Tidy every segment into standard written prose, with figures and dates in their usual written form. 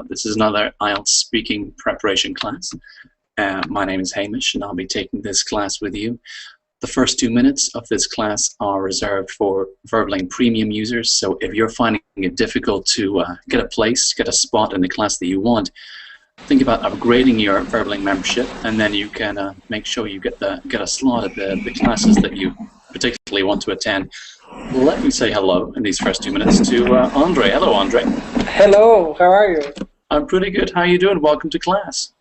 This is another IELTS speaking preparation class. My name is Hamish, and I'll be taking this class with you. The first 2 minutes of this class are reserved for Verbaling Premium users, so if you're finding it difficult to get a place, get a spot in the class that you want, think about upgrading your Verbaling membership, and then you can make sure you get a slot at the classes that you particularly want to attend. Let me say hello in these first 2 minutes to Andre. Hello, Andre. Hello, how are you? I'm pretty good. How are you doing? Welcome to class.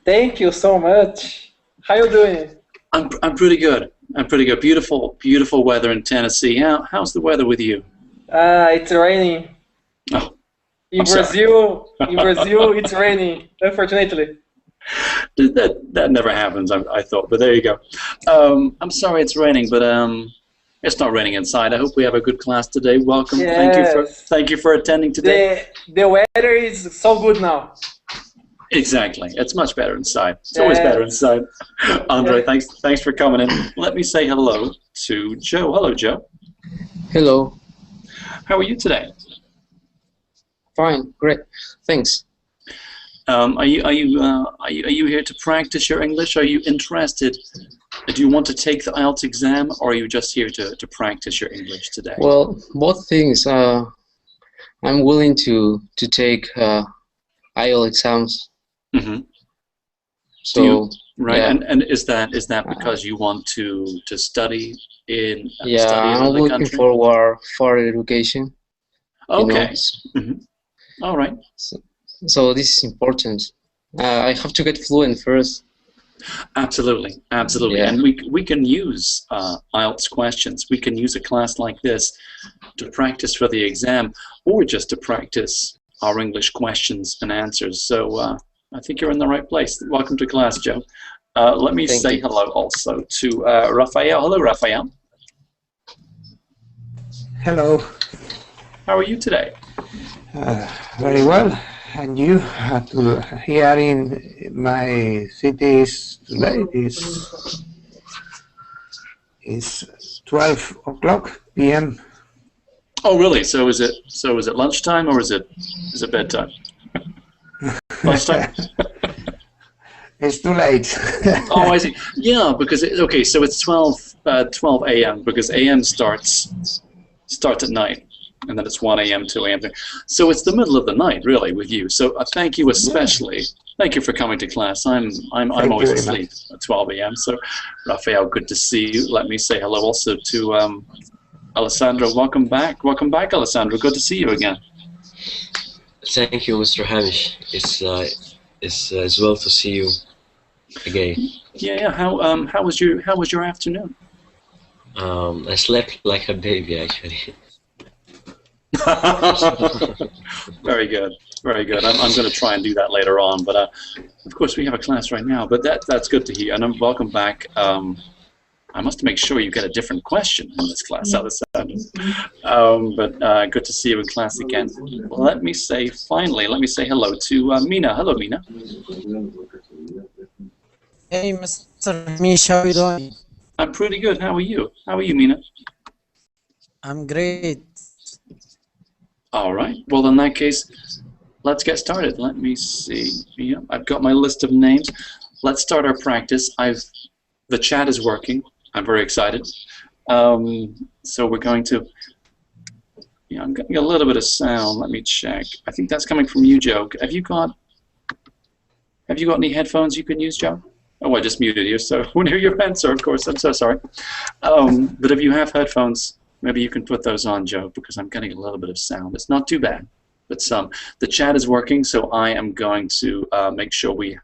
Thank you so much. How you doing? I'm pretty good. I'm pretty good. Beautiful weather in Tennessee. How's the weather with you? It's raining. Oh, in Brazil, it's raining. Unfortunately. That never happens. I thought, but there you go. I'm sorry it's raining, but it's not raining inside. I hope we have a good class today. Welcome. Yes. Thank you for attending today. The weather is so good now. Exactly. It's much better inside. It's always better inside. Andre, thanks for coming in. Let me say hello to Joe. Hello, Joe. Hello. How are you today? Fine. Great. Thanks. Are you here to practice your English? Are you interested? Do you want to take the IELTS exam, or are you just here to practice your English today? Well, both things. I'm willing to take IELTS exams. Mm-hmm. So right, yeah. and is that because you want to study in study in I'm another looking country? forward for education. Okay. Mm-hmm. All right. So this is important. I have to get fluent first. Absolutely, absolutely. Yeah. And we can use IELTS questions. We can use a class like this to practice for the exam, or just to practice our English questions and answers. So I think you're in the right place. Welcome to class, Joe. Let me Thank say you. hello also to Raphael. Hello, Raphael. Hello. How are you today? Very well. And you? Here in my city today is 12 o'clock p.m. Oh, really? So is it lunchtime, or is it bedtime? Lunchtime. It's too late. Oh, I see. Yeah, because okay, so it's 12 a.m. because a.m. starts at night, and then it's 1 a.m., 2 a.m. So it's the middle of the night, really, with you. So thank you especially. Thank you for coming to class. I'm always asleep at 12 a.m. So Raphael, good to see you. Let me say hello also to Alessandra. Welcome back. Welcome back, Alessandra. Good to see you again. Thank you, Mr. Hamish. It's well to see you again. Yeah. How was your afternoon? I slept like a baby, actually. Very good, very good. I'm going to try and do that later on, but of course we have a class right now. But that's good to hear. And welcome back. I must make sure you get a different question in this class, Alessandra. But good to see you in class again. Let me say hello to Mina. Hello, Mina. Hey, Mr. Hamish, how are you doing? I'm pretty good. How are you? How are you, Mina? I'm great. All right. Well, in that case, let's get started. Let me see. Yeah, I've got my list of names. Let's start our practice. The chat is working. I'm very excited. So we're going to. Yeah, I'm getting a little bit of sound. Let me check. I think that's coming from you, Joe. Have you got any headphones you can use, Joe? Oh, I just muted you. So when you're your answer, of course. I'm so sorry. But if you have headphones, maybe you can put those on, Joe, because I'm getting a little bit of sound. It's not too bad, but some. The chat is working, so I am going to make sure we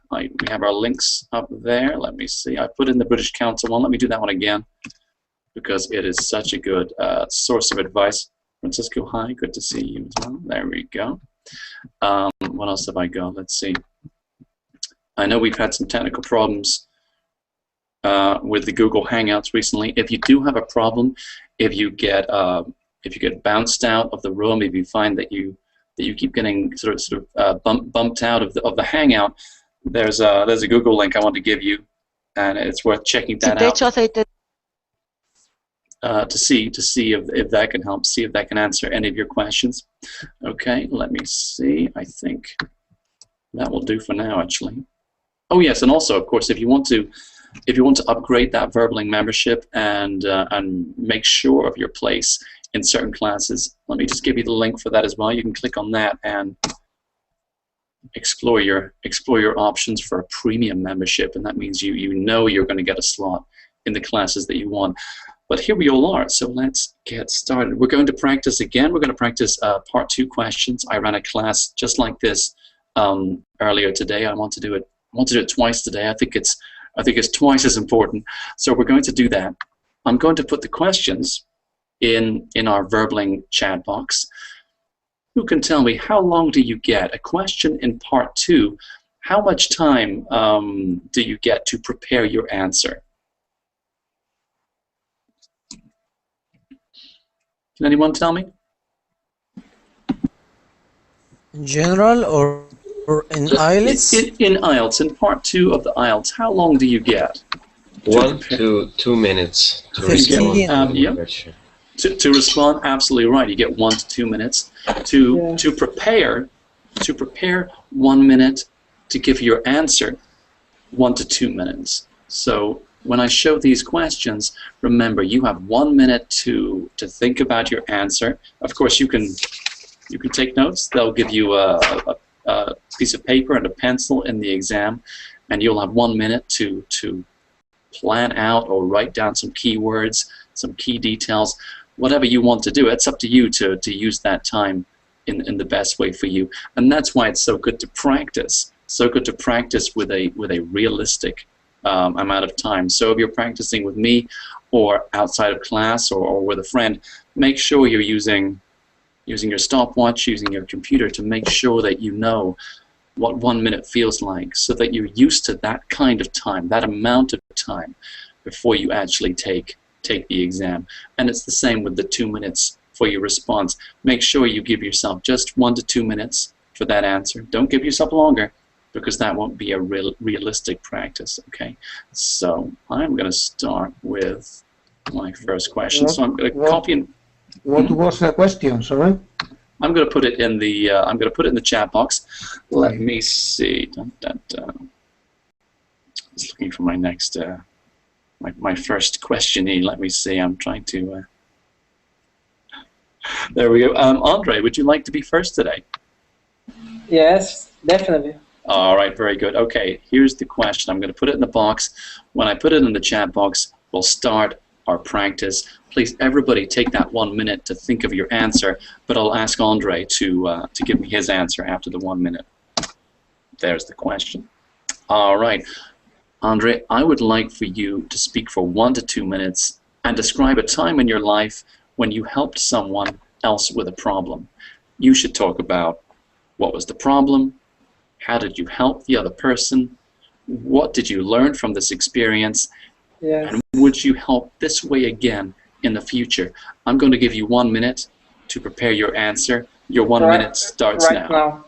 have our links up there. Let me see. I put in the British Council one. Let me do that one again, because it is such a good source of advice. Francisco, hi. Good to see you as well. There we go. What else have I got? Let's see. I know we've had some technical problems with the Google Hangouts recently. If you do have a problem, if you get bounced out of the room, if you find that you keep getting sort of bumped out of the Hangout, there's a Google link I want to give you, and it's worth checking that out. to see if that can help, see if that can answer any of your questions. Okay, let me see. I think that will do for now, actually. Oh yes, and also, of course, if you want to upgrade that Verbaling membership and make sure of your place in certain classes, let me just give you the link for that as well. You can click on that and explore your options for a premium membership, and that means you know you're going to get a slot in the classes that you want. But here we all are, so let's get started. We're going to practice again. We're going to practice part 2 questions. I ran a class just like this earlier today. I want to do it twice today. I think it's twice as important. So we're going to do that. I'm going to put the questions in our Verbaling chat box. Who can tell me, how long do you get? A question in part 2, how much time do you get to prepare your answer? Can anyone tell me? In general or in IELTS? In IELTS, in part 2 of the IELTS, how long do you get? 1 to 2 minutes to 15. respond. Yeah. To respond, absolutely right. You get 1 to 2 minutes to prepare 1 minute, to give your answer 1 to 2 minutes. So when I show these questions, remember you have 1 minute to think about your answer. Of course, you can take notes. They'll give you a piece of paper and a pencil in the exam, and you'll have 1 minute to plan out or write down some keywords, some key details, whatever you want to do. It's up to you to use that time in the best way for you. And that's why it's so good to practice. So good to practice with a realistic amount of time. So if you're practicing with me or outside of class or with a friend, make sure you're using your stopwatch, using your computer to make sure that you know what 1 minute feels like, so that you're used to that kind of time, that amount of time before you actually take the exam. And it's the same with the 2 minutes for your response. Make sure you give yourself just 1 to 2 minutes for that answer. Don't give yourself longer, because that won't be a realistic practice, okay? So I'm going to start with my first question. So I'm going to copy and... What was the question, sorry? I'm going to put it in the chat box. Let me see. Just looking for my next my first questionee. Let me see. I'm trying to. There we go. Andre, would you like to be first today? Yes, definitely. All right, very good. Okay, here's the question. I'm going to put it in the box. When I put it in the chat box, we'll start our practice. Please, everybody, take that 1 minute to think of your answer, but I'll ask Andre to give me his answer after the 1 minute. There's the question. All right. Andre, I would like for you to speak for 1 to 2 minutes and describe a time in your life when you helped someone else with a problem. You should talk about what was the problem, how did you help the other person, what did you learn from this experience, Yes. and would you help this way again in the future? I'm going to give you 1 minute to prepare your answer. Your 1 minute starts right now.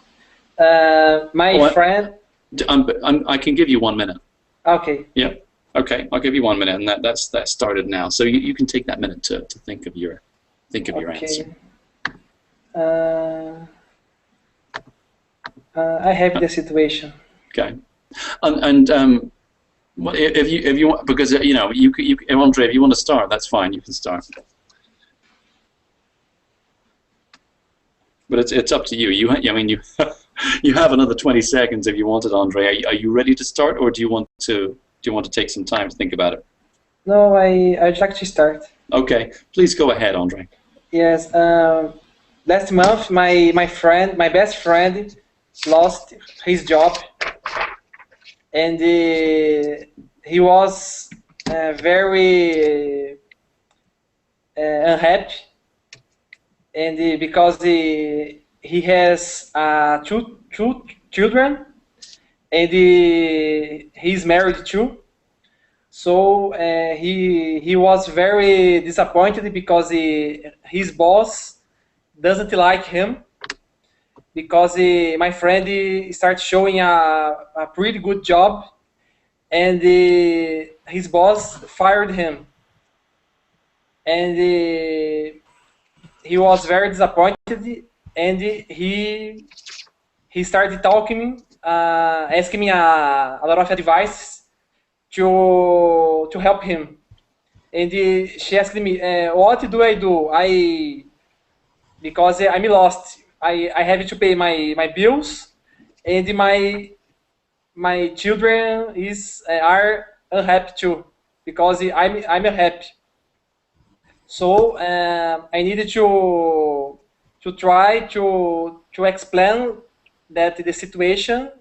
My friend. I can give you 1 minute. Okay. Yeah. Okay. I'll give you 1 minute, and that started now. So you can take that minute to think of your answer. I have the situation. Okay. And well, if you want, because you Andre, if you want to start, that's fine. You can start. But it's up to you. I mean, you have another 20 seconds if you wanted, Andre. Are you ready to start, or do you want to take some time to think about it? No, I'd like to start. Okay, please go ahead, Andre. Yes. Last month, my best friend, lost his job, and he was very unhappy, and because he has two children, and he's married too. So he was very disappointed because his boss doesn't like him, because my friend started showing a pretty good job, and his boss fired him. and he was very disappointed, and he started talking, asking me a lot of advice to help him. And she asked me, "What do I do? Because I'm lost. I have to pay my bills, and my children are unhappy too, because I'm unhappy. So I needed to try to explain that the situation,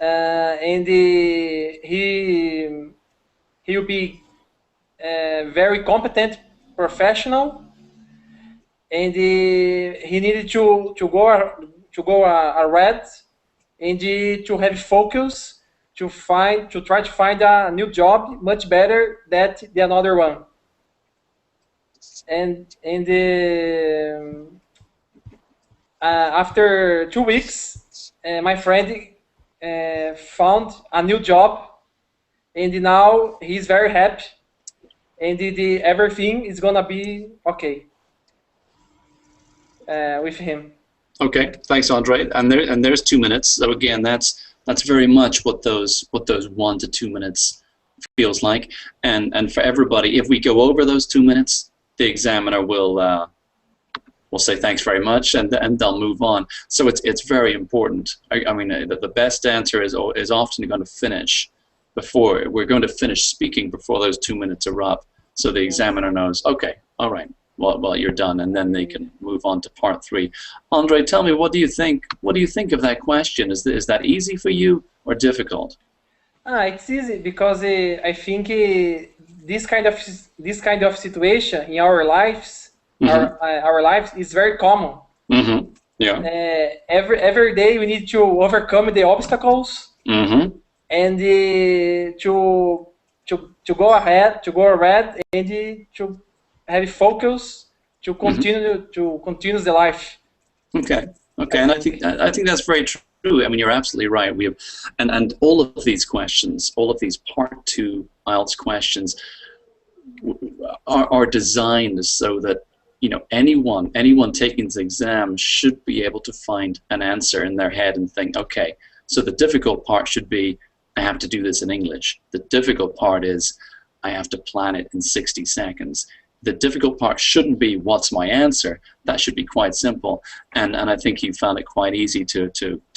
and he will be a very competent professional, and he needed to go ahead, and to have focus to try to find a new job much better than the another one. And after 2 weeks, my friend found a new job, and now he's very happy, and everything is gonna be okay with him. Okay, thanks, Andre. And there's 2 minutes. So again, that's very much what those 1 to 2 minutes feels like. And for everybody, if we go over those 2 minutes, the examiner will say thanks very much, and they'll move on. So it's very important. I mean, the best answer is often going to finish before we're going to finish speaking before those 2 minutes are up. So the examiner knows. Okay, all right. Well, you're done, and then they can move on to part 3. Andre, tell me, what do you think? What do you think of that question? Is that easy for you or difficult? It's easy because I think this kind of situation in our lives, our lives is very common. Mm-hmm. Yeah. Every day we need to overcome the obstacles, and to go ahead, and to have focus to continue the life. Okay, and I think that's very true. I mean, you're absolutely right. We have, and all of these questions, all of these Part 2 IELTS questions, are designed so that anyone taking this exam should be able to find an answer in their head and think, okay, so the difficult part should be I have to do this in English. The difficult part is I have to plan it in 60 seconds. The difficult part shouldn't be what's my answer. That should be quite simple. And I think you found it quite easy to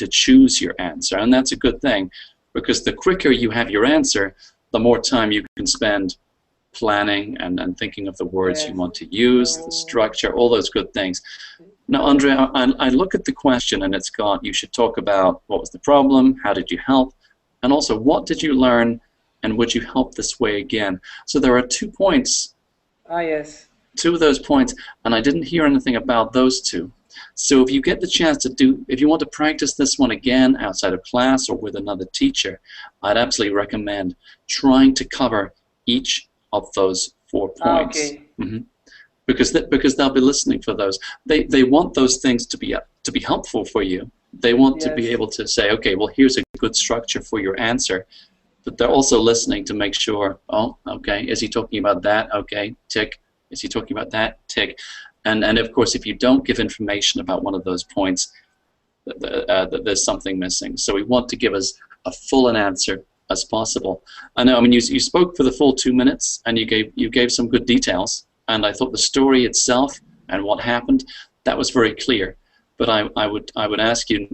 choose your answer. And that's a good thing, because the quicker you have your answer, the more time you can spend planning and thinking of the words you want to use, the structure, all those good things. Now, Andre, I look at the question and it's got, you should talk about what was the problem, how did you help, and also what did you learn, and would you help this way again? So there are 2 points. Yes. 2 of those points, and I didn't hear anything about those 2. So if you get the chance if you want to practice this one again outside of class or with another teacher, I'd absolutely recommend trying to cover each of those 4 points. Okay. Because they'll be listening for those. They want those things to be helpful for you. They want to be able to say, okay, well, here's a good structure for your answer. But they're also listening to make sure, oh, okay, is he talking about that? Okay, tick. Is he talking about that? Tick. And of course, if you don't give information about one of those points, there's something missing. So we want to give as a full an answer as possible. I know. I mean, you spoke for the full 2 minutes, and you gave some good details. And I thought the story itself and what happened, that was very clear. But I would ask you,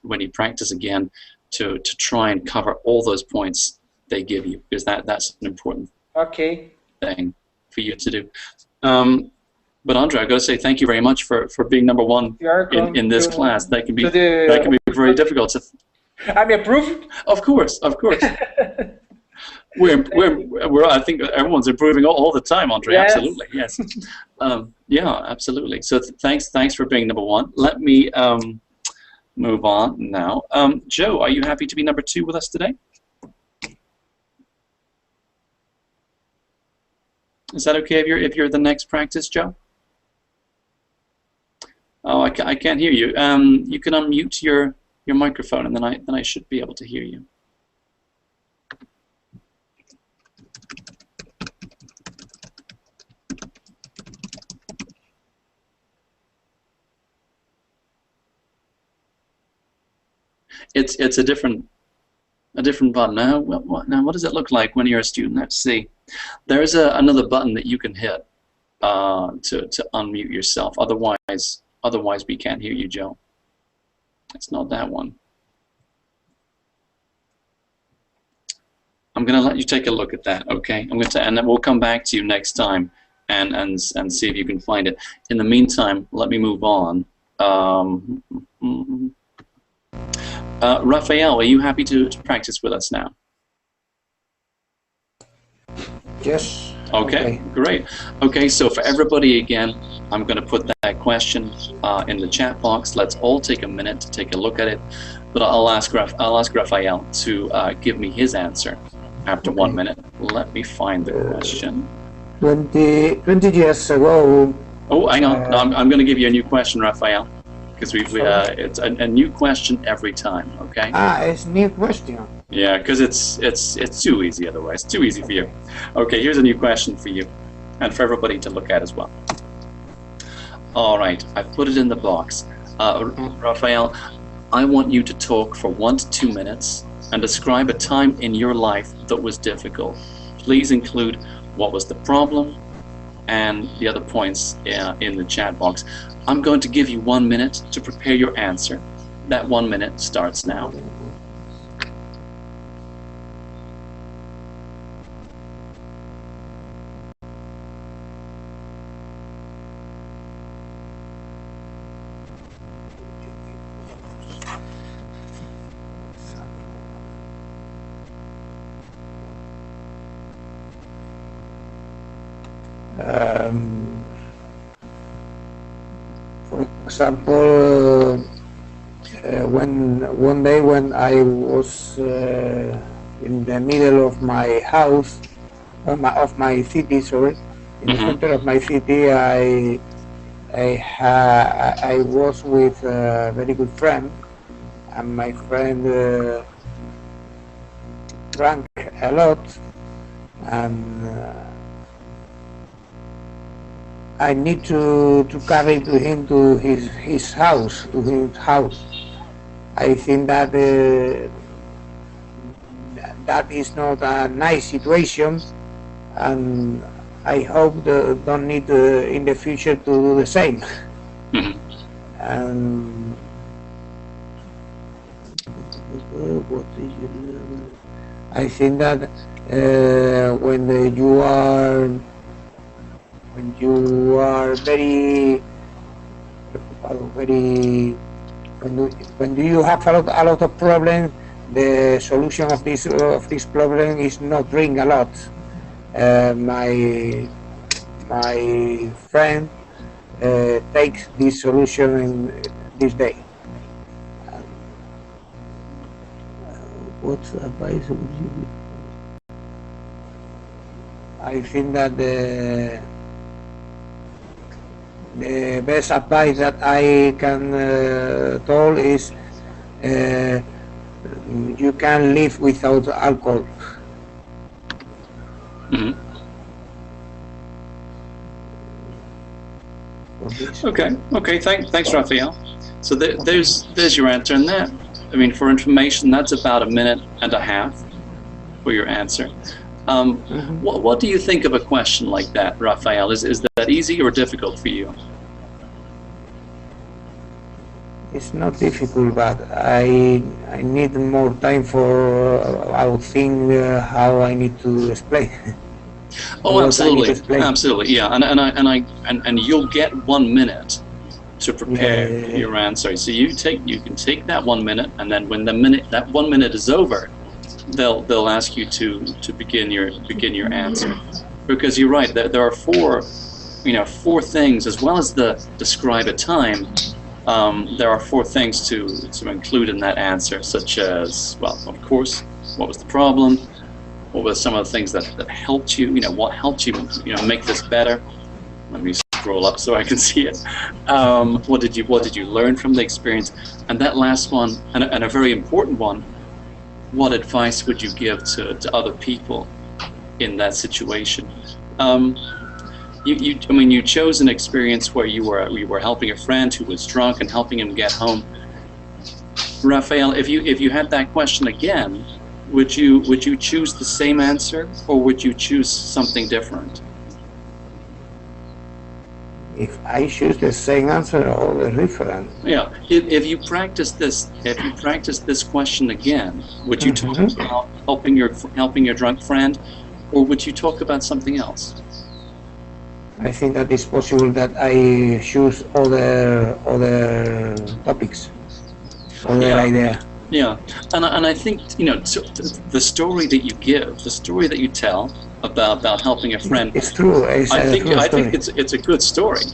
when you practice again, to try and cover all those points they give you, because that's an important thing for you to do. But Andre, I've got to say thank you very much for being number 1 in this class. That can be very difficult. I'm approved. Of course. I think everyone's improving all the time, Andre. Yes. Absolutely, yes. Yeah, absolutely. So thanks for being number 1. Let me move on now. Joe, are you happy to be number 2 with us today? Is that okay if you're the next practice, Joe? Oh, I can't hear you. You can unmute your microphone, and then I should be able to hear you. it's a different button. Now, what does it look like when you're a student? Let's see. There's another button that you can hit to unmute yourself. Otherwise we can't hear you, Joe. It's not that one. I'm going to let you take a look at that, okay? I'm going to, and then we'll come back to you next time and see if you can find it. In the meantime, let me move on. Raphael, are you happy to practice with us now? Yes. Okay, great. Okay, so for everybody again, I'm going to put that question in the chat box. Let's all take a minute to take a look at it. But I'll ask Raphael to give me his answer after 1 minute. Let me find the question. 20 years ago. Oh, hang on. No, I'm going to give you a new question, Raphael, because it's a new question every time. Okay. It's new question. Yeah, because it's too easy otherwise. Too easy for you. Okay, here's a new question for you, and for everybody to look at as well. All right, I've put it in the box. Raphael, I want you to talk for 1 to 2 minutes and describe a time in your life that was difficult. Please include what was the problem and the other points in the chat box. I'm going to give you 1 minute to prepare your answer. That 1 minute starts now. For example, when one day when I was in the middle of my house, of my city, sorry, in the center of my city, I was with a very good friend, and my friend drank a lot, and I need to carry him to his house, I think that that is not a nice situation, and I hope that don't need in the future to do the same. And I think that when you are when you have a lot of problems, the solution of this problem is not drink a lot. My friend takes this solution in this day. What advice would you give? I think that the best advice that I can tell is you can live without alcohol. Okay. Thanks, Raphael. So there's your answer, and that, I mean, for information, that's about 1.5 minutes for your answer. What do you think of a question like that, Raphael? Is that easy or difficult for you? It's not difficult, but I need more time for I think how I need to explain. Oh, absolutely, yeah, and you'll get 1 minute to prepare your answer. So you can take that 1 minute, and then when that 1 minute is over, they'll ask you to begin your answer, because you're right. There are four things, as well as the describe a time. There are 4 things to include in that answer, such as, well, of course, what was the problem? What were some of the things that helped you? What helped you make this better? Let me scroll up so I can see it. What did you learn from the experience? And that last one, and a very important one, what advice would you give to other people in that situation? You chose an experience where you were helping a friend who was drunk and helping him get home. Raphael, if you had that question again, would you choose the same answer, or would you choose something different? If I choose the same answer or the different. Yeah. If you practice this question again, would you talk about helping your drunk friend, or would you talk about something else? I think that it's possible that I choose other topics, other idea. Yeah, and I think, you know, the story that you give, the story that you tell about helping a friend, it's true. I think it's a good story.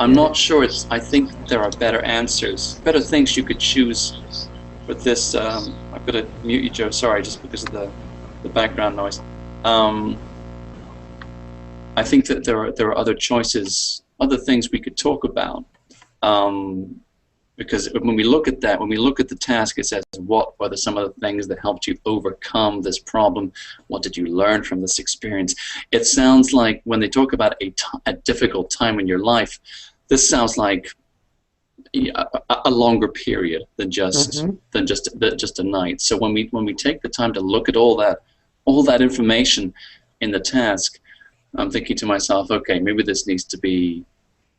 I'm not sure I think there are better answers, better things you could choose with this. I've got to mute you, Joe. Sorry, just because of the background noise. I think that there are other choices, other things we could talk about. Because when we look at that, when we look at the task, it says, what were some of the things that helped you overcome this problem? What did you learn from this experience? It sounds like when they talk about a difficult time in your life, this sounds like a longer period than just a night. So when we take the time to look at all that information in the task, I'm thinking to myself, okay, maybe this needs to be,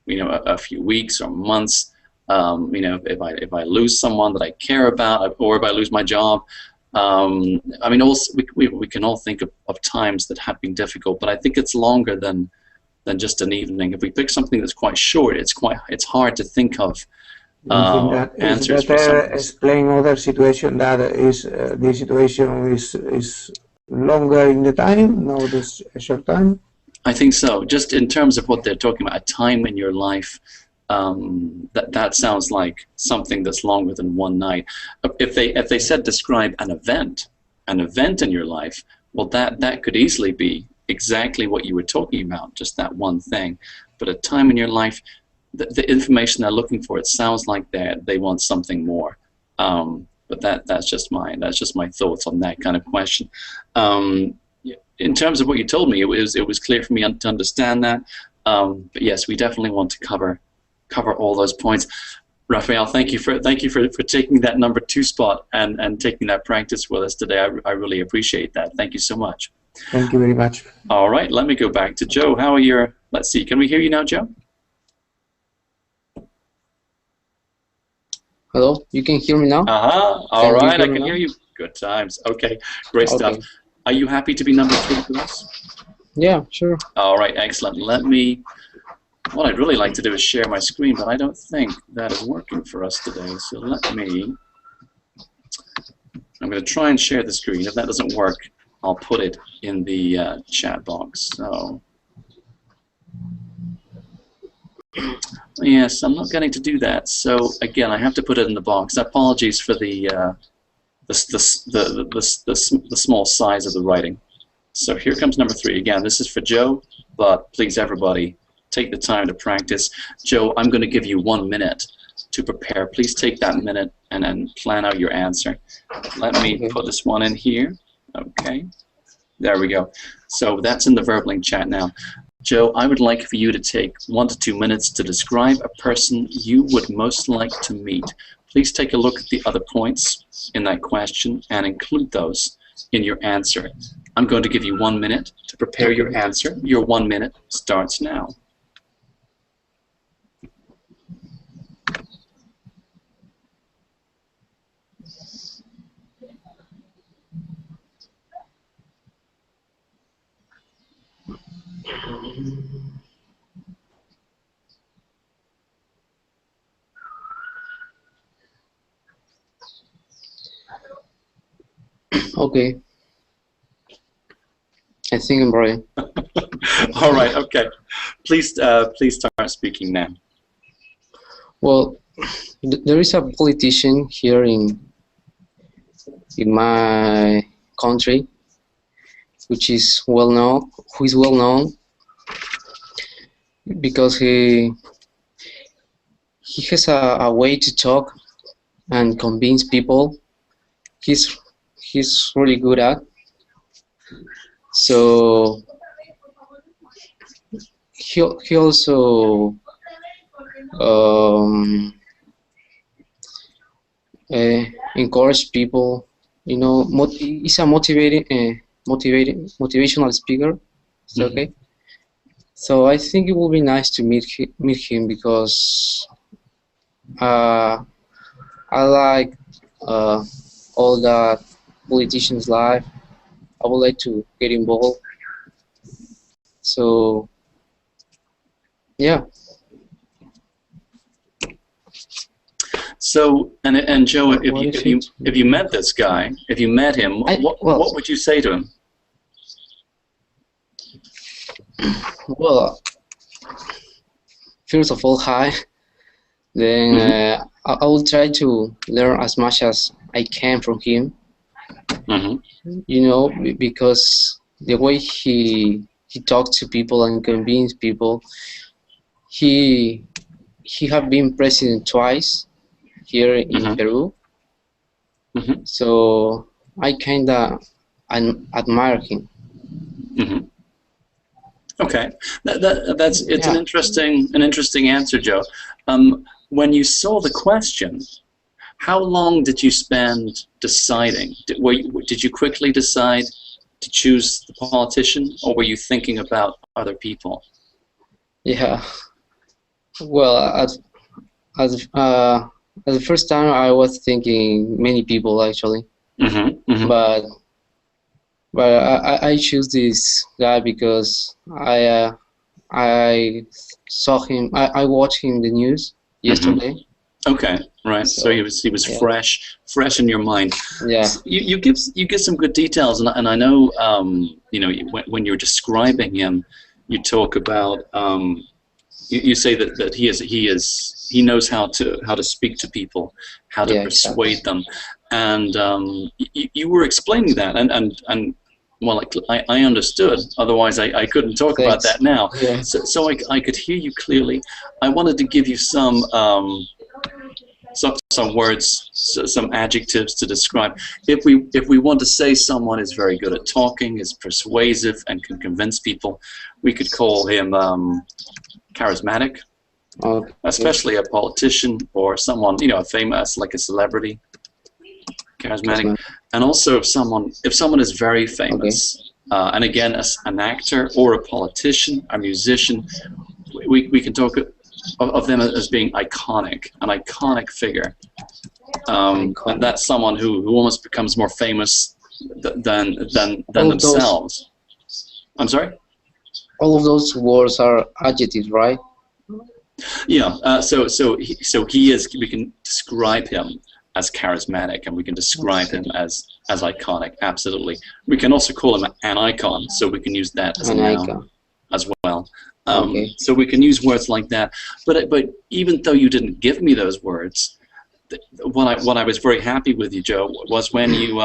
you know, a few weeks or months. You know, if I lose someone that I care about, or if I lose my job, I mean, also we can all think of times that have been difficult, but I think it's longer than just an evening. If we pick something that's quite short, it's hard to think of answers for something. Explain other situation that is the situation is longer in the time, not this short time. I think so. Just in terms of what they're talking about, a time in your life. That sounds like something that's longer than one night. If they said describe an event in your life, well, that could easily be exactly what you were talking about, just that one thing. But a time in your life, the information they're looking for, it sounds like they want something more. But that's just my thoughts on that kind of question. In terms of what you told me, it was clear for me to understand that. But yes, we definitely want to cover all those points. Raphael, thank you for taking that number 2 spot and taking that practice with us today. I really appreciate that. Thank you so much. Thank you very much. All right, let me go back to Joe. How are your? Let's see. Can we hear you now, Joe? Hello, you can hear me now? All right, I can hear you. Good times. Okay, great stuff. Are you happy to be number 3 for us? Yeah, sure. All right, excellent. What I'd really like to do is share my screen, but I don't think that is working for us today. So I'm going to try and share the screen. If that doesn't work, I'll put it in the chat box. So, yes, I'm not getting to do that. So again, I have to put it in the box. Apologies for the small size of the writing. So here comes number 3. Again, this is for Joe, but please, everybody, take the time to practice. Joe, I'm going to give you 1 minute to prepare. Please take that minute and then plan out your answer. Let me put this one in here. Okay. There we go. So that's in the Verbling chat now. Joe, I would like for you to take 1 to 2 minutes to describe a person you would most like to meet. Please take a look at the other points in that question and include those in your answer. I'm going to give you 1 minute to prepare your answer. Your 1 minute starts now. Okay. I think I'm ready. All right. Okay. Please start speaking now. Well, there is a politician here in my country, who is well known because he has a way to talk and convince people. He's really good at. So he also encourage people. You know, he's a motivational speaker. It's okay. So I think it will be nice to meet him because I like all the politicians' life. I would like to get involved. So yeah. So and Joe, What if you met this guy, if you met him, what would you say to him? Well, first of all, hi. Then I will try to learn as much as I can from him. You know, because the way he talks to people and convince people, he have been president twice here in Peru. So I kinda admire him. Okay, that's an interesting answer, Joe. When you saw the question, how long did you spend deciding? Did you quickly decide to choose the politician, or were you thinking about other people? Yeah. Well, at the first time I was thinking many people actually, but I choose this guy because I saw him. I watched him in the news yesterday. Okay, right. So he was fresh in your mind. Yeah. You give some good details, and I know you know, when you're describing him, you talk about you say that he knows how to speak to people, how to persuade them, and you were explaining that, and well, I understood. Otherwise, I couldn't talk about that now. Yeah. So I could hear you clearly. I wanted to give you some words, some adjectives to describe. If we want to say someone is very good at talking, is persuasive, and can convince people, we could call him charismatic, especially a politician or someone, you know, famous, like a celebrity. Charismatic. And also if someone is very famous, and again, as an actor or a politician, a musician, we can talk of them as being iconic, an iconic figure, and that's someone who almost becomes more famous than themselves. I'm sorry? All of those words are adjectives, right? Yeah. So he is. We can describe him as charismatic, and we can describe him as iconic. Absolutely. We can also call him an icon, so we can use that as a noun as well. So we can use words like that. But even though you didn't give me those words, what I was very happy with you, Joe, was when you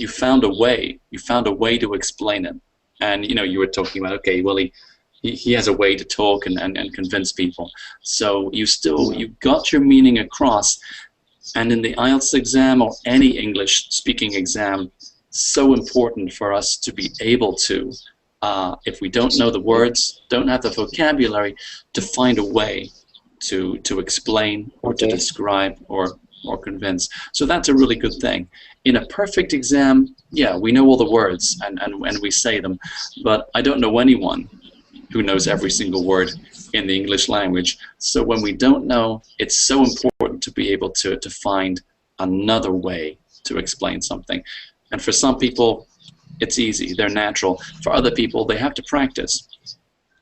found a way. You found a way to explain it, and you know, you were talking about, okay, well, he has a way to talk and convince people. So you got your meaning across. And in the IELTS exam or any English speaking exam, so important for us to be able to, if we don't know the words, don't have the vocabulary, to find a way to explain or to describe or convince. So that's a really good thing. In a perfect exam, yeah, we know all the words and we say them, but I don't know anyone who knows every single word in the English language. So when we don't know, it's so important to be able to find another way to explain something. And for some people, it's easy, they're natural. For other people, they have to practice.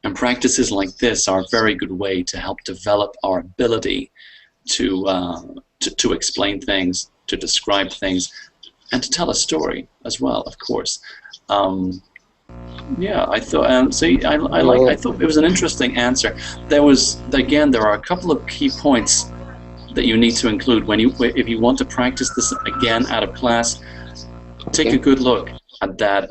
And practices like this are a very good way to help develop our ability to explain things, to describe things, and to tell a story as well, of course. Yeah, I thought. I thought it was an interesting answer. There are a couple of key points that you need to include if you want to practice this again out of class. Take a good look at that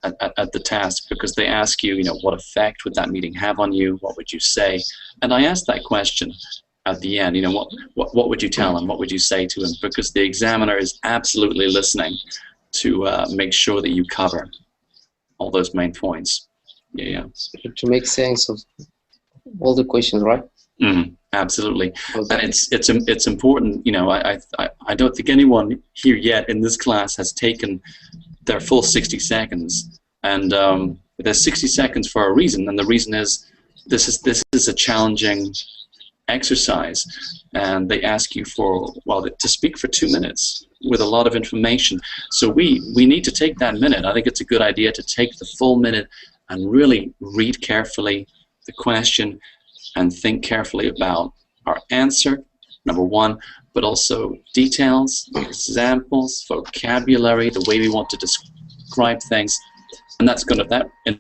at the task, because they ask you, what effect would that meeting have on you? What would you say? And I asked that question at the end. What would you tell him? What would you say to him? Because the examiner is absolutely listening to make sure that you cover all those main points. Yeah. To make sense of all the questions, right? Mm-hmm. Absolutely, and Okay. it's important. You know, I don't think anyone here yet in this class has taken their full 60 seconds, and there's 60 seconds for a reason, and the reason is this is a challenging exercise, and they ask you for, well, to speak for 2 minutes with a lot of information. So we need to take that minute. I think it's a good idea to take the full minute and really read carefully the question and think carefully about our answer, number one, but also details, examples, vocabulary, the way we want to describe things, and that's going to, that in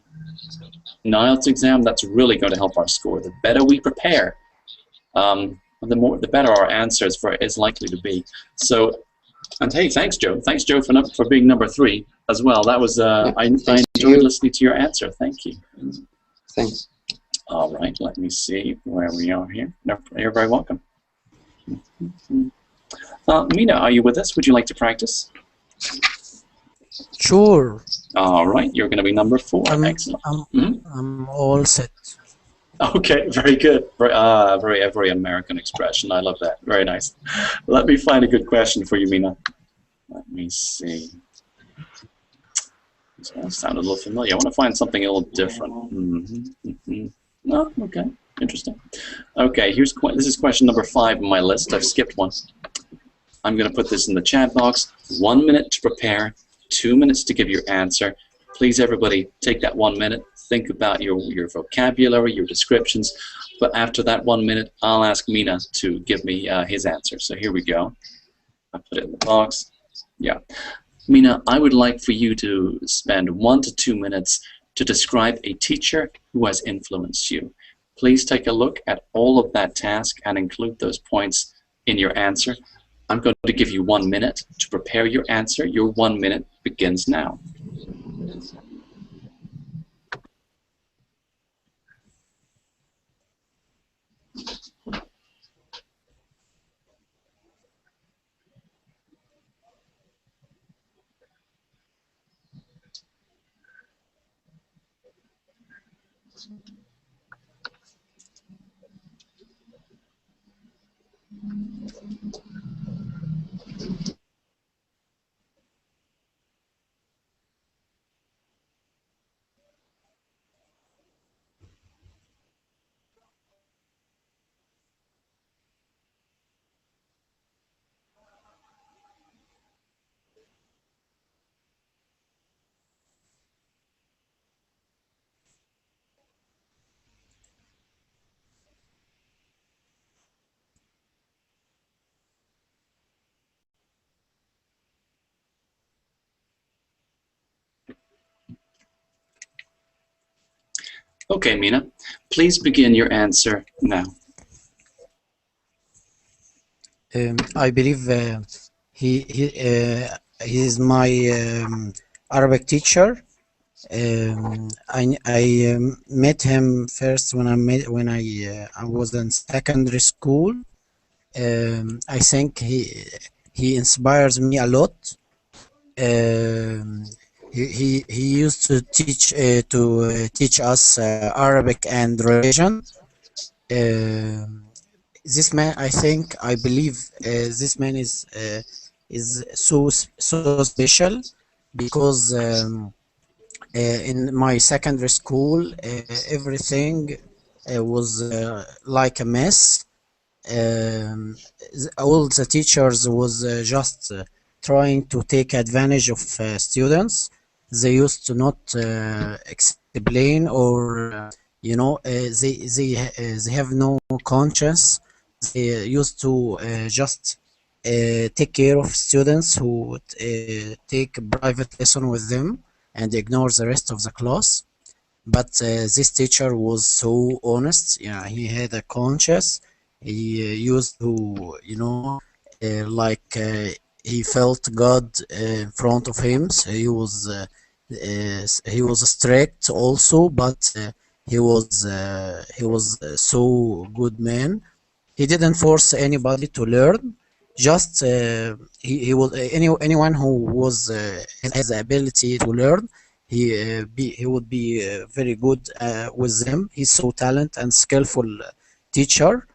an IELTS exam, that's really going to help our score. The better we prepare, the better our answer is likely to be. So, and hey, thanks, Joe. Thanks, Joe, for being number 3 as well. That was Yeah, I thanks to enjoyed you. listening to your answer. Thank you. Thanks. All right, let me see where we are here. No, you're very welcome. Mina, are you with us? Would you like to practice? Sure. All right, you're going to be number 4. I'm Excellent. I'm Mhm. I'm all set. Okay, very good. Very American expression. I love that. Very nice. Let me find a good question for you, Mina. Let me see. This one sounded a little familiar. I want to find something a little different. Oh, okay. Interesting. Okay, this is question number 5 on my list. I've skipped one. I'm going to put this in the chat box. 1 minute to prepare, 2 minutes to give your answer. Please, everybody, take that 1 minute. Think about your vocabulary, your descriptions. But after that 1 minute, I'll ask Mina to give me his answer. So here we go. I put it in the box. Yeah. Mina, I would like for you to spend 1 to 2 minutes to describe a teacher who has influenced you. Please take a look at all of that task and include those points in your answer. I'm going to give you 1 minute to prepare your answer. Your 1 minute begins now. Okay, Mina, please begin your answer now. I believe he is my Arabic teacher. I met him first when I was in secondary school. I think he inspires me a lot. Um, he used to teach us Arabic and religion. This man, I believe, this man is so special because in my secondary school, everything was like a mess. All the teachers was just trying to take advantage of students. They used to not explain or they have no conscience. They used to just take care of students who would take private lesson with them and ignore the rest of the class. But this teacher was so honest. Yeah, he had a conscience. He used to, like he felt God in front of him. So he was strict also, but he was so good man. He didn't force anybody to learn. Just he was anyone who has the ability to learn. He would be very good with them. He's so talented and skillful teacher.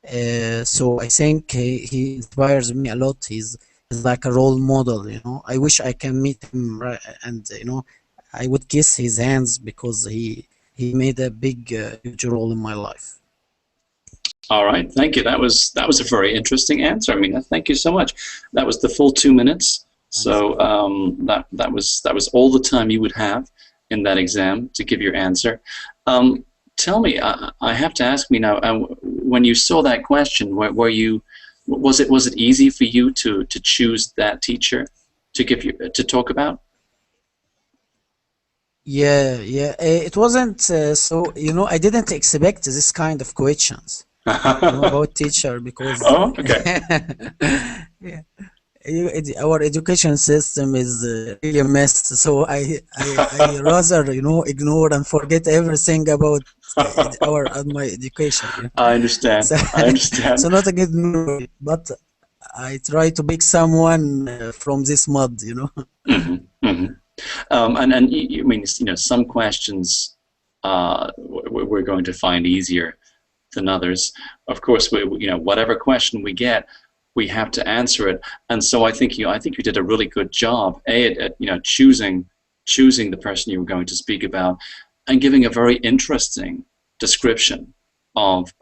So I think he inspires me a lot. He's like a role model, you know. I wish I can meet him, and you know, I would kiss his hands because he made a big huge role in my life. All right, thank you. That was a very interesting answer. I mean, thank you so much. That was the full 2 minutes. So that was all the time you would have in that exam to give your answer. Tell me, I have to ask me now. When you saw that question, was it easy for you to choose that teacher to talk about? Yeah, yeah. It wasn't so, you know, I didn't expect this kind of questions, you know, about teacher because Oh, okay. yeah, our education system is really a mess. So I rather, you know, ignore and forget everything about my education. You know? I understand. So, I understand. so not a good memory, but I try to pick someone from this mud, you know. Mm-hmm, mm-hmm. And I mean, you know, some questions we're going to find easier than others. Of course, you know, whatever question we get, we have to answer it. And so I think you did a really good job at you know, choosing the person you were going to speak about and giving a very interesting description of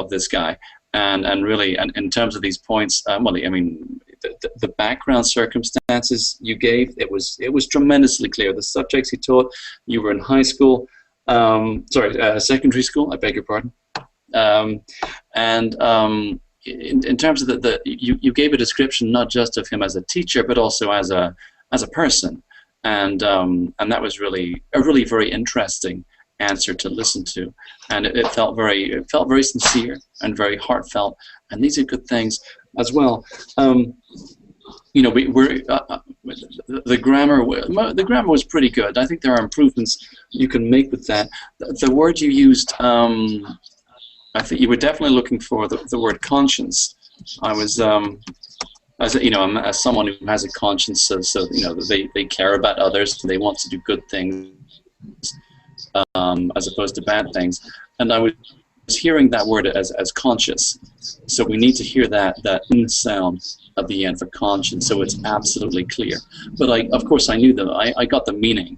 this guy. And really, and in terms of these points, well, I mean, the background circumstances you gave, it was tremendously clear. The subjects he taught, you were in high school, secondary school, I beg your pardon. In terms of you gave a description not just of him as a teacher, but also as a person, and that was really a very interesting answer to listen to, and it felt very sincere and very heartfelt, and these are good things as well. You know, the grammar was pretty good. I think there are improvements you can make with that. The word you used, I think you were definitely looking for the word conscience. I was, as someone who has a conscience, so you know, they care about others, they want to do good things, as opposed to bad things. And I was hearing that word as conscious. So we need to hear that n sound at the end for conscience, so it's absolutely clear. But of course, I knew that I got the meaning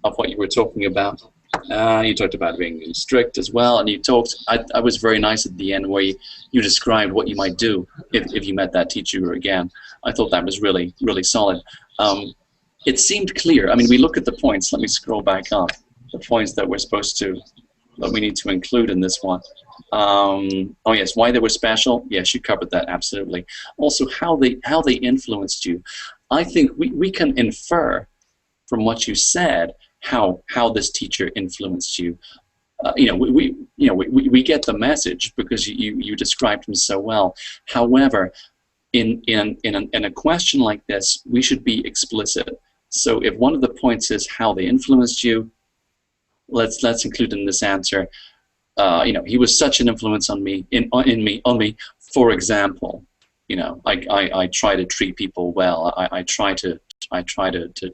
of what you were talking about. You talked about being strict as well, and you talked. I was very nice at the end where you described what you might do if you met that teacher again. I thought that was really solid. It seemed clear. I mean, we look at the points. Let me scroll back up. The points that we need to include in this one. Oh yes, why they were special. Yes, you covered that absolutely. Also, how they influenced you. I think we can infer from what you said how this teacher influenced you. You know, we get the message because you described him so well. However, in a question like this, we should be explicit. So if one of the points is how they influenced you, let's include in this answer. You know, he was such an influence on me. For example, you know, I try to treat people well. I try to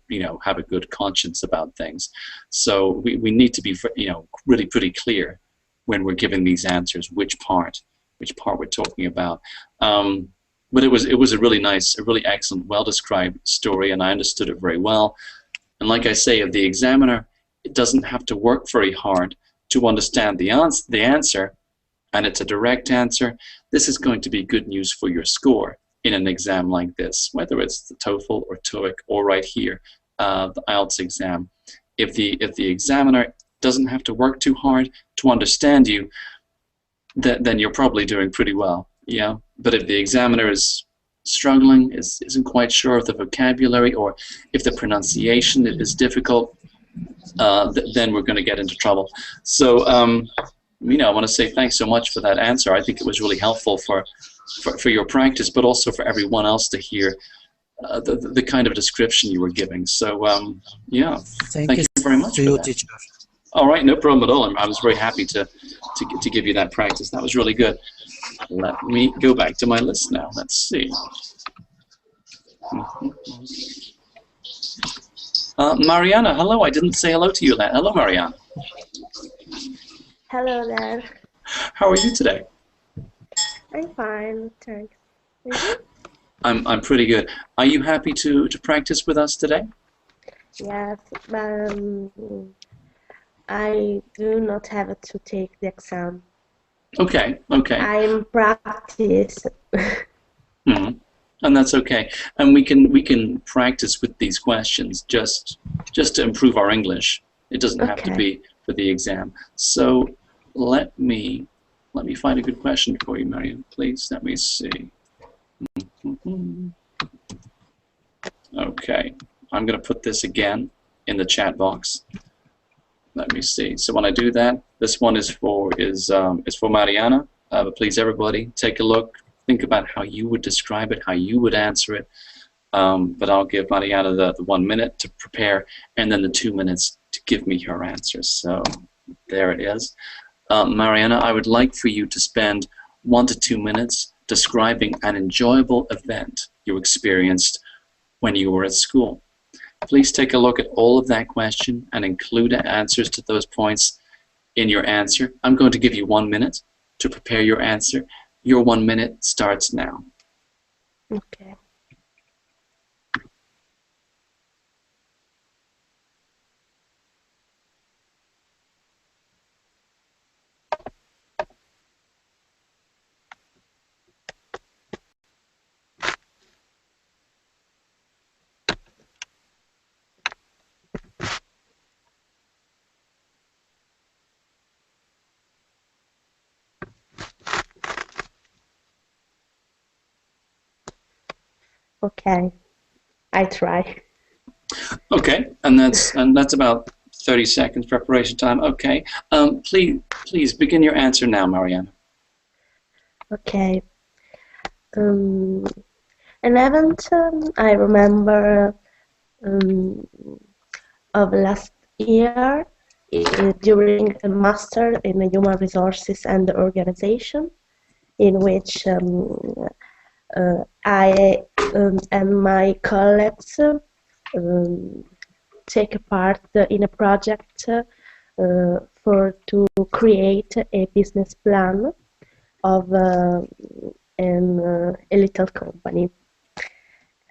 you know, have a good conscience about things. So we need to be, you know, really pretty clear when we're giving these answers which part we're talking about. But it was a really nice, a really excellent, well described story, and I understood it very well. And like I say, if the examiner, it doesn't have to work very hard to understand the answer, and it's a direct answer, this is going to be good news for your score in an exam like this, whether it's the TOEFL or TOEIC or right here, the IELTS exam. If the examiner doesn't have to work too hard to understand you, then you're probably doing pretty well. Yeah. But if the examiner is struggling, isn't quite sure of the vocabulary, or if the pronunciation is difficult, then we're going to get into trouble. So, you know, I want to say thanks so much for that answer. I think it was really helpful for your practice, but also for everyone else to hear the kind of description you were giving. So, yeah, thank you very much to you, teacher. All right, no problem at all. I was very happy to give you that practice. That was really good. Let me go back to my list now. Let's see. Mariana, hello. I didn't say hello to you yet. Hello, Mariana. Hello there. How are you today? I'm fine, thanks. And you? I'm pretty good. Are you happy to practice with us today? Yes, I do not have to take the exam. Okay, okay. I'm practice. Hmm. And that's okay. And we can practice with these questions just to improve our English. It doesn't have to Okay. be for the exam. So let me find a good question for you, Mariam, please. Let me see. Mhm. Okay, I'm going to put this again in the chat box. Let me see. So when I do that, this one is for Mariana. But please, everybody, take a look. Think about how you would describe it, how you would answer it. But I'll give Mariana the 1 minute to prepare, and then the 2 minutes to give me her answer. So there it is. Mariana, I would like for you to spend 1 to 2 minutes describing an enjoyable event you experienced when you were at school. Please take a look at all of that question and include answers to those points in your answer. I'm going to give you 1 minute to prepare your answer. Your 1 minute starts now. Okay. Okay. I try. Okay, and that's about 30 seconds preparation time. Okay, please begin your answer now, Mariana. Okay. An event I remember of last year during a master in human resources and organization, in which I and my colleagues take part in a project for to create a business plan of a little company.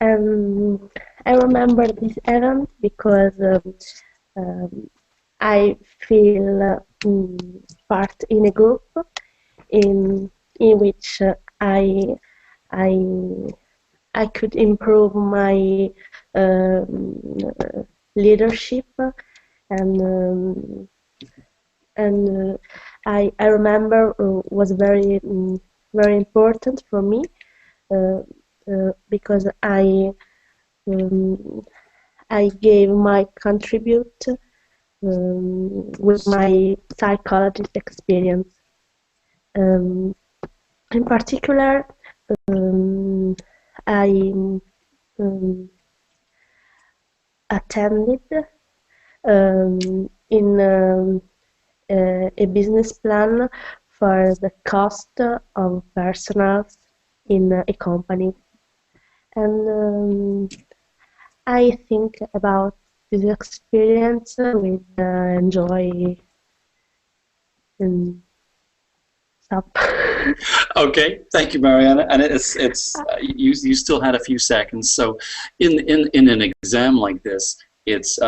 And I remember this event because I feel part in a group in which I I could improve my leadership and I remember was very important for me because I gave my contribute with my psychologist experience. In particular, I attended in a business plan for the cost of personnel in a company. And I think about this experience with enjoy and stuff. Okay, thank you, Mariana. And you still had a few seconds. So, in an exam like this, it's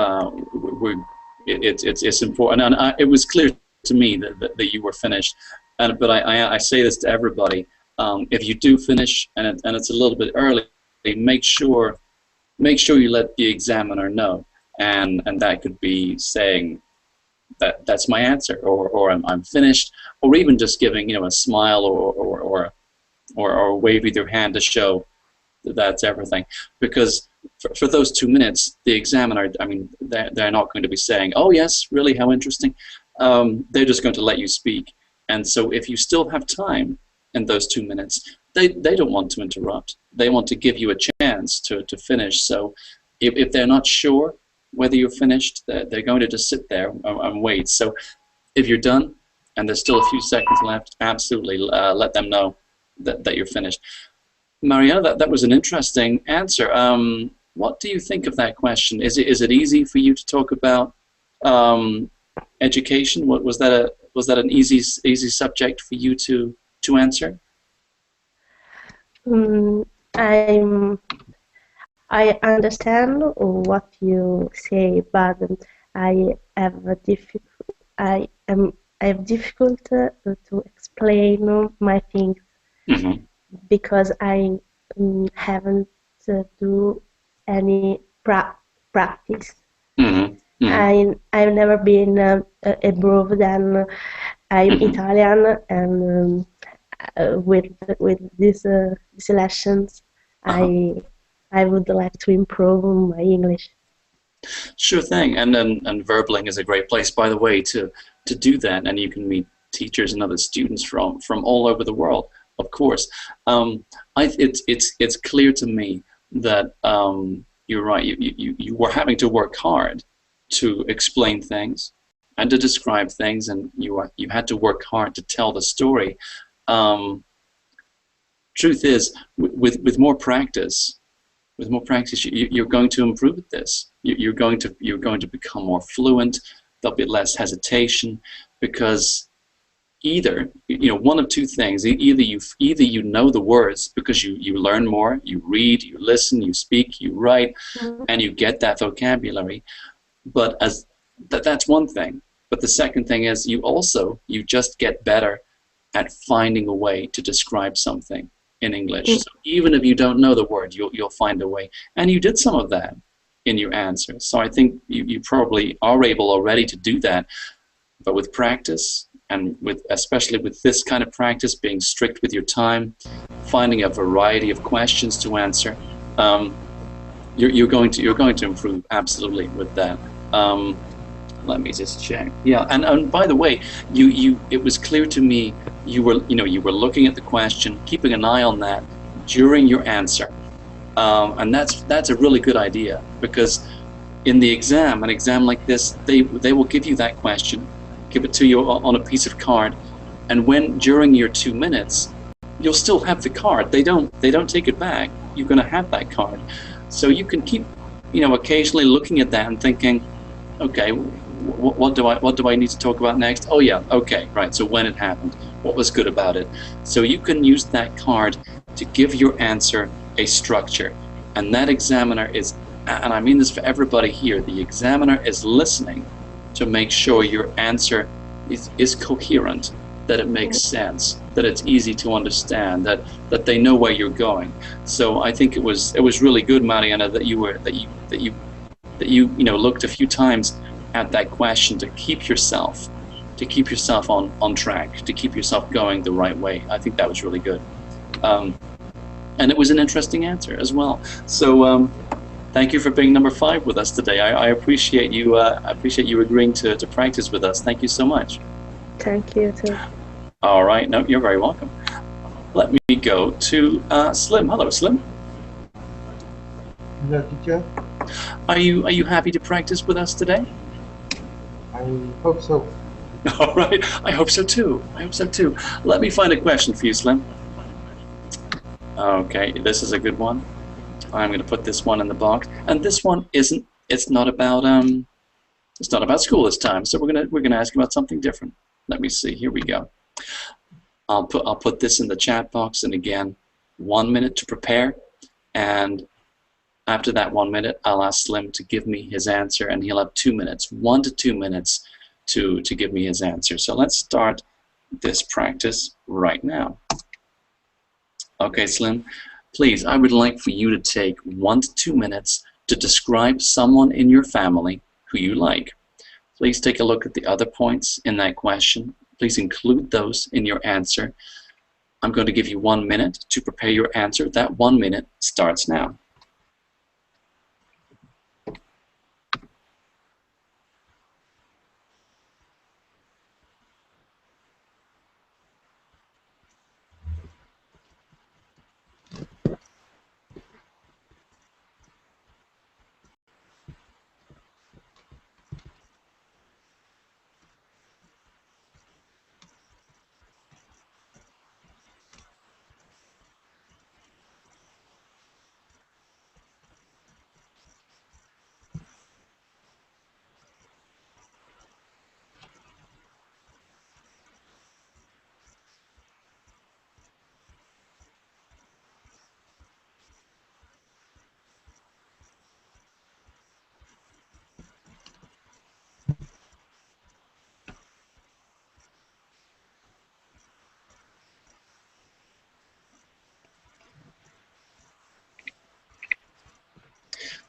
important. And it was clear to me that you were finished. But I say this to everybody: if you do finish and it's a little bit early, make sure you let the examiner know, and that could be saying that's my answer, or I'm finished, or even just giving a smile or wave with your hand to show that that's everything. Because for those 2 minutes, the examiner, I mean, they're not going to be saying, oh yes, really, how interesting. They're just going to let you speak. And so if you still have time in those 2 minutes, they don't want to interrupt. They want to give you a chance to finish. So if they're not sure whether you're finished, they're going to just sit there and wait. So if you're done and there's still a few seconds left, absolutely let them know that you're finished. Mariana, that was an interesting answer. What do you think of that question? Is it easy for you to talk about education? Was that an easy subject for you to answer? I'm I understand what you say, but I have a I have difficult to explain my things Mm-hmm. because I haven't do any practice. Mm-hmm. Mm-hmm. I've never been abroad, and I'm Mm-hmm. Italian, and with these lessons, Uh-huh. I would like to improve my English. Sure thing. And Verbling is a great place, by the way, to do that. And you can meet teachers and other students from all over the world, of course. It's clear to me that you're right. You were having to work hard to explain things and to describe things, and you had to work hard to tell the story. Um, Truth is, with more practice, you're going to improve at this. You're going to become more fluent. There'll be less hesitation, because one of two things: either you know the words because you learn more, you read, you listen, you speak, you write, and you get that vocabulary. But that's one thing. But the second thing is you just get better at finding a way to describe something in English. So even if you don't know the word, you'll find a way. And you did some of that in your answer. So I think you probably are able already to do that. But with practice, and especially with this kind of practice, being strict with your time, finding a variety of questions to answer, you're going to improve absolutely with that. Let me just check. Yeah, and by the way, it was clear to me you were looking at the question, keeping an eye on that during your answer, and that's a really good idea, because in an exam like this, they will give you that question, give it to you on a piece of card, and when during your 2 minutes, you'll still have the card. They don't take it back. You're going to have that card, so you can keep occasionally looking at that and thinking, okay, what do I need to talk about next? Oh yeah, okay, right. So when it happened, what was good about it? So you can use that card to give your answer a structure, and that examiner is, and I mean this for everybody here, the examiner is listening to make sure your answer is coherent, that it makes sense, that it's easy to understand, that they know where you're going. So I think it was really good, Mariana, that you looked a few times at that question to keep yourself on track, to keep yourself going the right way. I think that was really good, and it was an interesting answer as well. So thank you for being number 5 with us today. I appreciate you. I appreciate you agreeing to practice with us. Thank you so much. Thank you too. All right, no, you're very welcome. Let me go to Slim. Hello, Slim. Hello, teacher. Are you happy to practice with us today? I hope so. All right, I hope so too. I hope so too. Let me find a question for you, Slim. Okay, this is a good one. I'm going to put this one in the box, and this one isn't. It's not about school this time. So we're gonna ask you about something different. Let me see. Here we go. I'll put this in the chat box, and again, 1 minute to prepare, and after that 1 minute, I'll ask Slim to give me his answer, and he'll have 2 minutes, 1 to 2 minutes, to give me his answer. So let's start this practice right now. Okay, Slim, please, I would like for you to take 1 to 2 minutes to describe someone in your family who you like. Please take a look at the other points in that question. Please include those in your answer. I'm going to give you 1 minute to prepare your answer. That 1 minute starts now.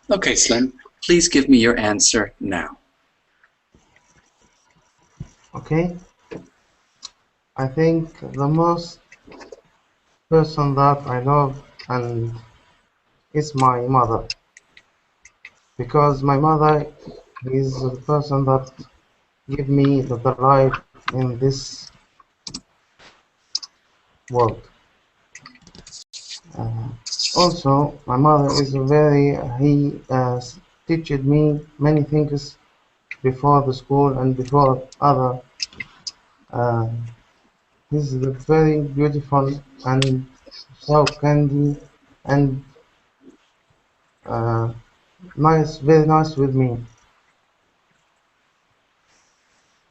Okay, Slim, please give me your answer now. Okay. I think the most person that I love and is my mother, because my mother is the person that give me the life in this world. Uh, Also, my mother is he teached me many things before the school and before other. Uh, he's very beautiful and so candy and uh, nice, very nice with me.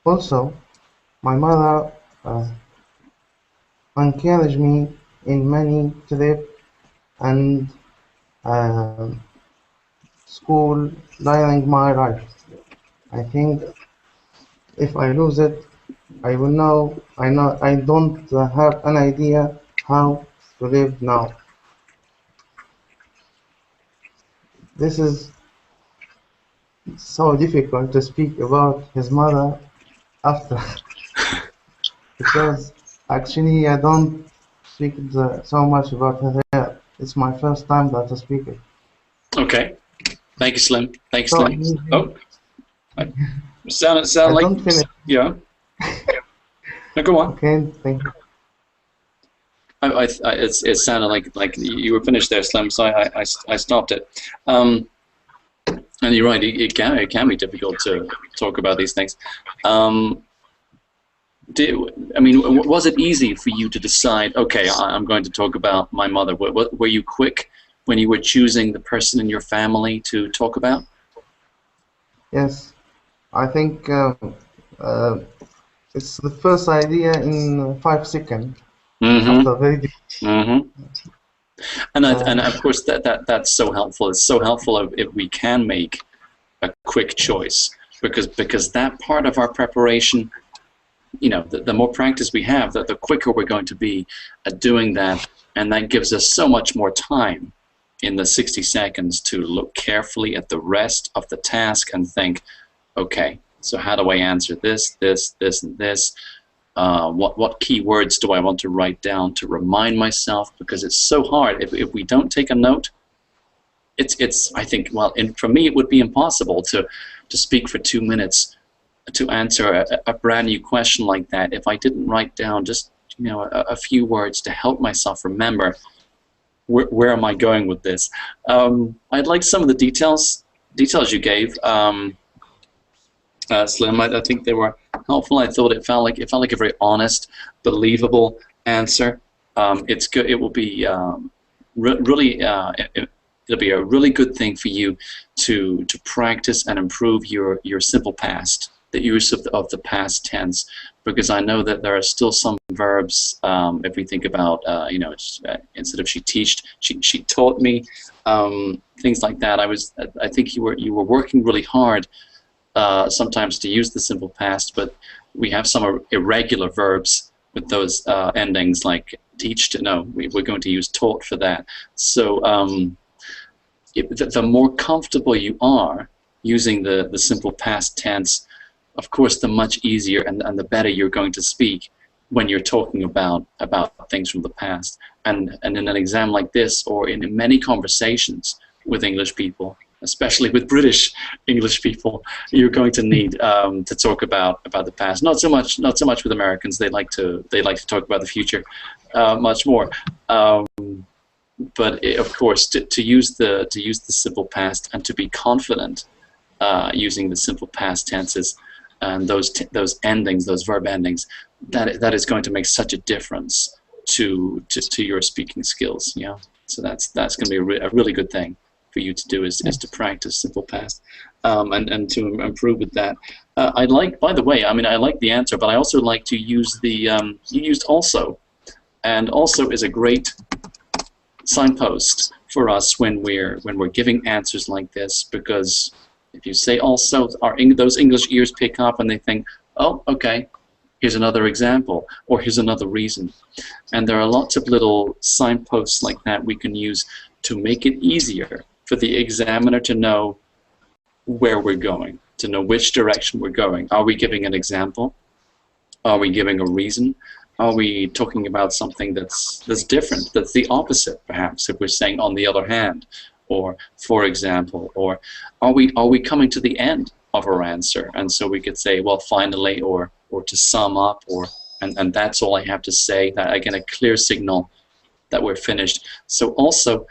Also, my mother encouraged me in many trips and uh, school during my life. I think if I lose it, I don't have an idea how to live now. This is so difficult to speak about his mother after because actually I don't speak so much about her. It's my first time that I speak it. Okay. Thank you, Slim. Thank you, So Slim. Oh, sound I like don't finish. yeah. No, go on. Okay, thank you. It sounded like you were finished there, Slim. So I stopped it. And you're right. It can be difficult to talk about these things. Was it easy for you to decide? Okay, I'm going to talk about my mother. Were you quick when you were choosing the person in your family to talk about? Yes, I think it's the first idea in 5 seconds after very. And of course that's so helpful. It's so helpful if we can make a quick choice because that part of our preparation, you know, the more practice we have, the quicker we're going to be at doing that, and that gives us so much more time in the 60 seconds to look carefully at the rest of the task and think, okay, so how do I answer this, and this? What key words do I want to write down to remind myself? Because it's so hard. If we don't take a note, it's I think, well, for me it would be impossible to speak for 2 minutes to answer a brand new question like that if I didn't write down just, you know, a few words to help myself remember where am I going with this. I'd like some of the details you gave, Slim. I think they were helpful. I thought it felt like a very honest, believable answer. It's good. It will be really. It'll be a really good thing for you to practice and improve your simple past, the use of the past tense, because I know that there are still some verbs. If we think about, you know, instead of she taught me, things like that. I think you were working really hard. Sometimes to use the simple past, but we have some irregular verbs with those endings like teach to know. We're going to use taught for that. So the more comfortable you are using the simple past tense, of course, the much easier and the better you're going to speak when you're talking about things from the past. And in an exam like this, or in many conversations with English people, especially with British English people, you're going to need to talk about the past. Not so much with Americans. They like to talk about the future much more. But of course, to use the simple past and to be confident using the simple past tenses and those endings, those verb endings, that is going to make such a difference to your speaking skills. You know, so that's going to be a really good thing for you to do is to practice simple past and to improve with that. I like, by the way, I mean, I like the answer, but I also like to use the you used also, and also is a great signpost for us when we're giving answers like this, because if you say also, those English ears pick up and they think, oh, okay, here's another example, or here's another reason. And there are lots of little signposts like that we can use to make it easier for the examiner to know where we're going, to know which direction we're going. Are we giving an example? Are we giving a reason? Are we talking about something that's different, that's the opposite, perhaps, if we're saying on the other hand, or for example, or are we coming to the end of our answer? And so we could say, well, finally, or to sum up, or and that's all I have to say. That, again, a clear signal that we're finished. So also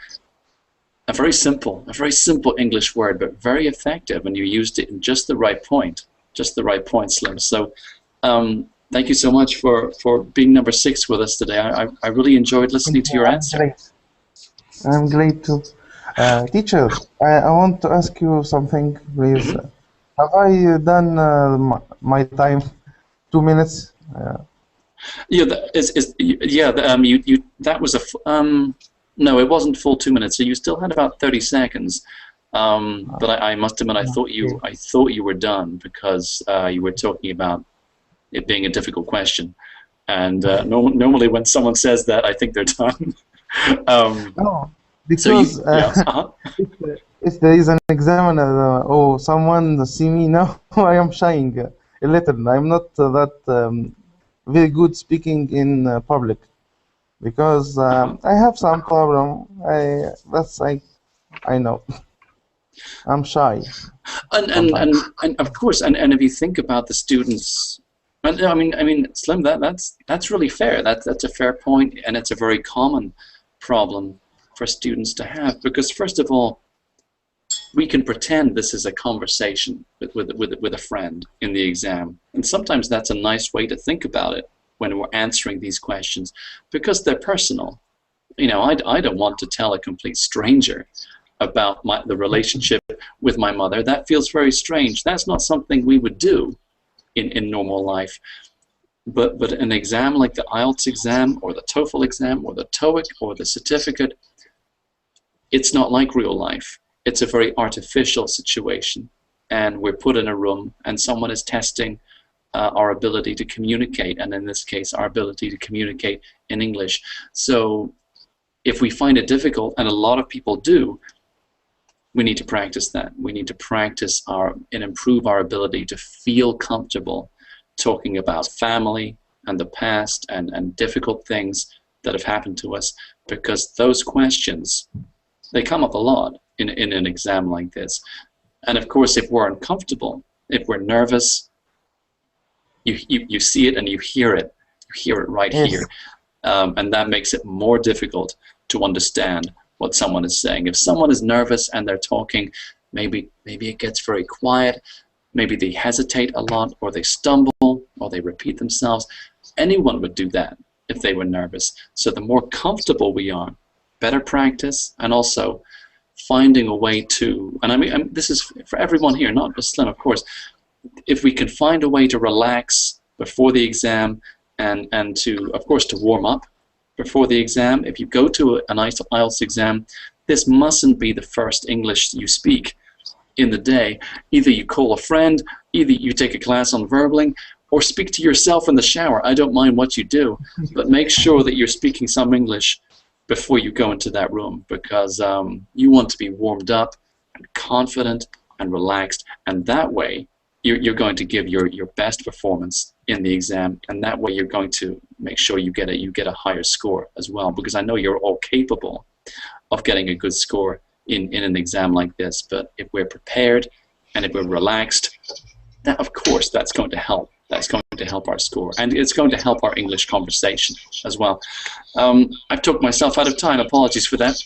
a very simple English word, but very effective, and you used it in just the right point, Slim. So thank you so much for being number 6 with us today. I really enjoyed listening to your answer. I'm glad too. Teacher, I want to ask you something, please. Have I done my time? 2 minutes? Yeah, that was no, it wasn't full 2 minutes. So you still had about 30 seconds. But I must admit, I thought you were done, because you were talking about it being a difficult question. And normally when someone says that, I think they're done. No, because if there is an examiner or someone see me now, I am shying a little. I'm not that very good speaking in public, because I have some problem. I know. I'm shy. And of course, and if you think about the students, I mean, Slim, that's really fair. That's a fair point, and it's a very common problem for students to have, because first of all, we can pretend this is a conversation with a friend in the exam, and sometimes that's a nice way to think about it when we're answering these questions, because they're personal. You know, I don't want to tell a complete stranger about the relationship with my mother. That feels very strange. That's not something we would do in normal life. But an exam like the IELTS exam, or the TOEFL exam, or the TOEIC, or the certificate, it's not like real life. It's a very artificial situation, and we're put in a room, and someone is testing our ability to communicate, and in this case, our ability to communicate in English. So if we find it difficult, and a lot of people do, we need to practice that. We need to practice and improve our ability to feel comfortable talking about family and the past and difficult things that have happened to us, because those questions, they come up a lot in an exam like this. And of course, if we're uncomfortable, if we're nervous, you see it and you hear it. You hear it right here. And that makes it more difficult to understand what someone is saying. If someone is nervous and they're talking, maybe it gets very quiet, maybe they hesitate a lot, or they stumble, or they repeat themselves. Anyone would do that if they were nervous. So the more comfortable we are, better practice, and also finding a way to, and I mean, this is for everyone here, not just Slim, of course, if we can find a way to relax before the exam, and to, of course, to warm up before the exam. If you go to an IELTS exam, this mustn't be the first English you speak in the day. Either you call a friend, either you take a class on verbaling, or speak to yourself in the shower. I don't mind what you do, but make sure that you're speaking some English before you go into that room, because you want to be warmed up and confident and relaxed, and that way you're going to give your best performance in the exam, and that way you're going to make sure you get a higher score as well, because I know you're all capable of getting a good score in an exam like this. But if we're prepared and if we're relaxed, that, of course, that's going to help. That's going to help our score, and it's going to help our English conversation as well. I've talked myself out of time. Apologies for that.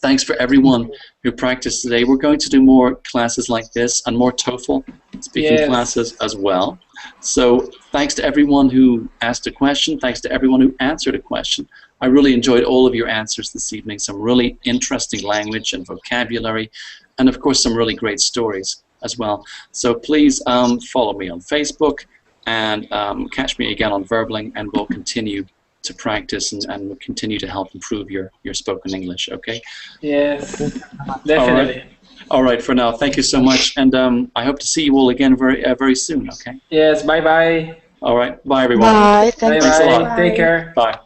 Thanks for everyone who practiced today. We're going to do more classes like this and more TOEFL speaking classes as well. So thanks to everyone who asked a question. Thanks to everyone who answered a question. I really enjoyed all of your answers this evening. Some really interesting language and vocabulary, and of course some really great stories as well. So please follow me on Facebook, and catch me again on verbaling, and we'll continue to practice and we'll continue to help improve your spoken English, okay? Yes, definitely. All right, for now, thank you so much, and I hope to see you all again very soon, okay? Yes, bye-bye. All right, bye everyone. Bye. Thanks a lot. Take care. Bye.